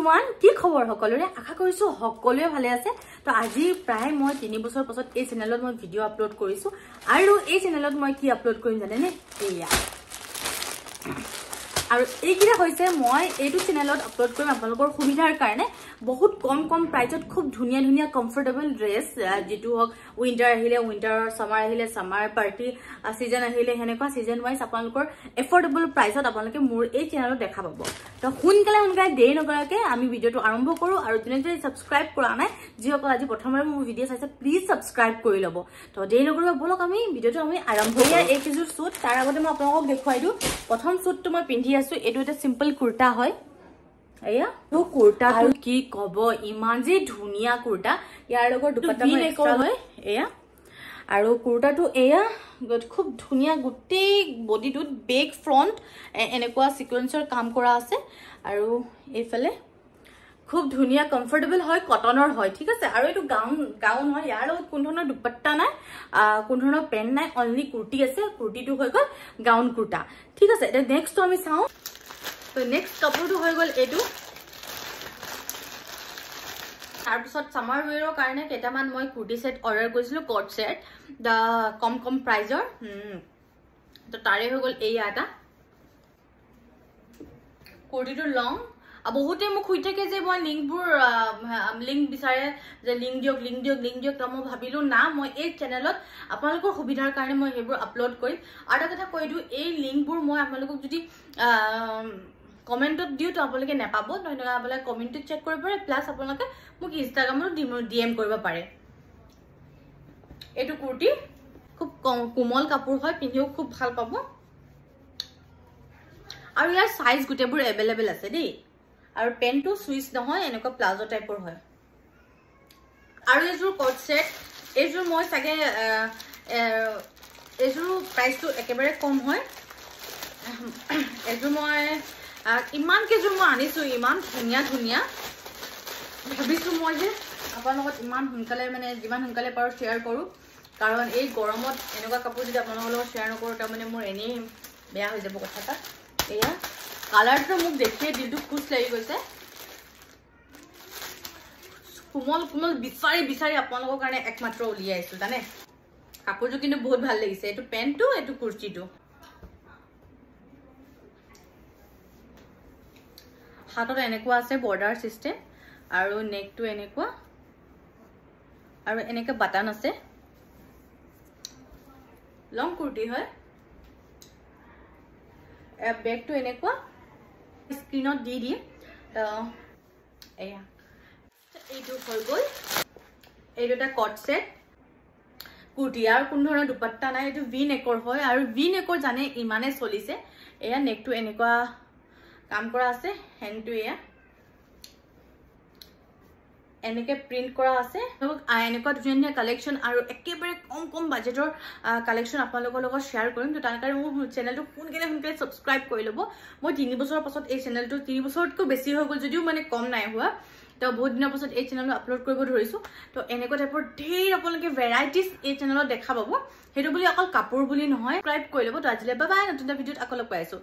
everyone, কি খবৰ সকলোৰে আশা কৰিছো সকলোৱে ভালে আছে তো আজি প্ৰায় মই 3 বছৰ পাছত এই চেনেলত মই ভিডিও আপলোড কৰিছো আৰু এই চেনেলত মই কি আপলোড কৰিম জানেনে এয়া আৰু এইকিটা হৈছে মই এইটো চেনেলত আপলোড কৰিম আপোনালোকৰ সুবিধাৰ কাৰণে বহুত কম প্ৰাইজত খুব ধুনিয়া ধুনিয়া কমফৰ্টেবল ড্ৰেছ যেটো হক উইন্টাৰ আহিলে উইন্টাৰ সামাৰ আহিলে সামাৰ পাৰ্টি সিজন আহিলে হেনেকুৱা সিজন ওয়াইজ আপোনালোকৰ এফৰ্ডেবল প্ৰাইজত আপোনালোকে মোৰ এই চেনেলত দেখা পাব তো হুনকালে দেৰি নকৰাকে আমি ভিডিওটো আৰম্ভ কৰো আৰু যদি সাবস্ক্ৰাইব কৰা নাই যিসকল আজি প্ৰথমবাৰ মোৰ ভিডিও চাইছে প্লিজ সাবস্ক্ৰাইব কৰি লব তো দেৰি নকৰিবা বলক আমি ভিডিওটো আমি আৰম্ভ কৰো এই কিজুৰ সুট তাৰ আগতে মই আপোনালোকক দেখুৱাই দিও প্ৰথম সুটটো মই পিন্ধি আছো এটো এটা সিম্পল কুৰ্তা হয় এয়া তো কুৰ্তাটো কি কব ইমান যে ধুনিয়া কুৰ্তা ইয়াৰ লগৰ দুপাটা মই এক্সট্ৰা হয় এয়া আৰু কুৰ্তাটো এয়া খুব ধুনিয়া গুটি বডিটোত বেক ফ্ৰন্ট এনেকুৱা সিকোয়েন্সৰ কাম কৰা আছে আৰু এইফালে খুব ধুনিয়া কমফৰ্টেবল হয় কটনৰ হয় ঠিক আছে আৰু এটো গাউন হয় ইয়াৰ লগত কোন ধৰণৰ দুপাট্টা নাই কোন ধৰণৰ পেন নাই অনলি কুৰ্তি আছে কুৰ্তিটো হৈ গল গাউন কুৰ্তা ঠিক আছে এটা নেক্সট আমি চাও তো নেক্সট কাপোৰটো হৈ গল এটো তাৰ পিছত সামাৰ ওয়ৰৰ কাৰণে কেটামান মই কুৰ্তি সেট অৰ্ডাৰ কৰিছিলো কোট সেট দা কম প্ৰাইজৰ তো তাৰে হৈ গল এই এটা কুৰ্তিটো লং বহুতে মোক খুই থাকে যে মই লিংক বিচাৰে যে লিংক দিয়ক তো মই ভাবিলো না মই এই চেনেলত আপোনালোকৰ সুবিধাৰ কাৰণে মই হেবোৰ আপলোড কৰিম আৰু এটা কথা কৈ দিও এই লিংকবোৰ মই আপোনালোকক যদি কমেন্টত দিও তো আপোনালোকে নেপাব নহয়না আপোনালোকে কমেন্টত চেক কৰিব পাৰে প্লাস আপোনালোকে মোক ইনষ্টাগ্ৰামত ডিএম কৰিব পাৰে এটো কুৰ্তি খুব কোমল কাপোৰ হয় পিন্ধিও খুব ভাল পাব আৰু ইয়াৰ সাইজ গুটেবোৰ अवेलेबल আছে দেই আৰু পেনটো সুইচ নহয় এনেকুৱা প্লাজো টাইপৰ হয় আৰু এজোৰ কোট সেট এজোৰ মই সাগে এজোৰ প্ৰাইসটো একেবাৰে কম হয় এজোৰ মই ইমান কেজোৰ মই আনিছো ইমান ধুনিয়া ভাবিছো মই যে আপোনালোকক ইমান হুনকালে মানে যিমান হুনকালে পাৰো শেয়াৰ কৰো কাৰণ এই গৰমত এনেকুৱা কাপোৰ যদি আপোনালোকৰ লগত শেয়াৰ নকৰো তাৰ মানে মোৰ এনেই বেয়া হৈ যাব কথাটা এয়া কালাৰটো মোক দেখিয়ে দিলটো খুশ লাগি গৈছে কোমল বিচাৰি আপোনালোকৰ কাৰণে একমাত্ৰ উলিয়াই আইছো জানে কাপোৰটো কিন্তু বহুত ভাল লাগিছে এটো পেন্টটো এটো কুৰ্তিটো হাতত এনেকুৱা আছে বৰ্ডাৰ সিস্টেম আৰু নেকটো এনেকুৱা আৰু এনেকা বাটন আছে লং কুৰ্তি হয় বেগটো এনেকুৱা স্ক্ৰিনত দি এয়া এইটো হৈ গল এইটো এটা কট সেট কুৰ্তি আৰু কোন ধৰণৰ দুপাট্টা নাই এইটো ভি নেকৰ হয় আৰু ভি নেকৰ জানে ইমানে চলিছে এয়া নেকটো এনেকুৱা কাম কৰা আছে হেনটো এয়া এনেকে প্ৰিন্ট কৰা আছে এনেকুৱা ধুনীয়া কালেকশন আৰু একেবাৰে কম বাজেটৰ কালেকশন আপোনালোকৰ লগত শেয়াৰ কৰিম তো তাৰ কাৰণে মোৰ চেনেলটো সোনকালে সাবস্ক্ৰাইব কৰি লব মই 3 বছৰৰ পাছত এই চেনেলটো 3 বছৰতকৈ বেছি হৈ গল যদিও মানে কম নাই হোৱা তো বহুত দিনৰ পাছত এই চেনেলটো আপলোড কৰিব ধৰিছো তো এনেকুৱা টাইপৰ ঢেৰ আপোনালোকে ভেৰাইটিজ এই চেনেলত দেখা পাব হেতু বুলি অকল কাপোৰ বুলি নহয় সাবস্ক্ৰাইব কৰি লব তো আজিলৈ বাই বাই নতুন ভিডিঅত আকৌ লগ পাইছো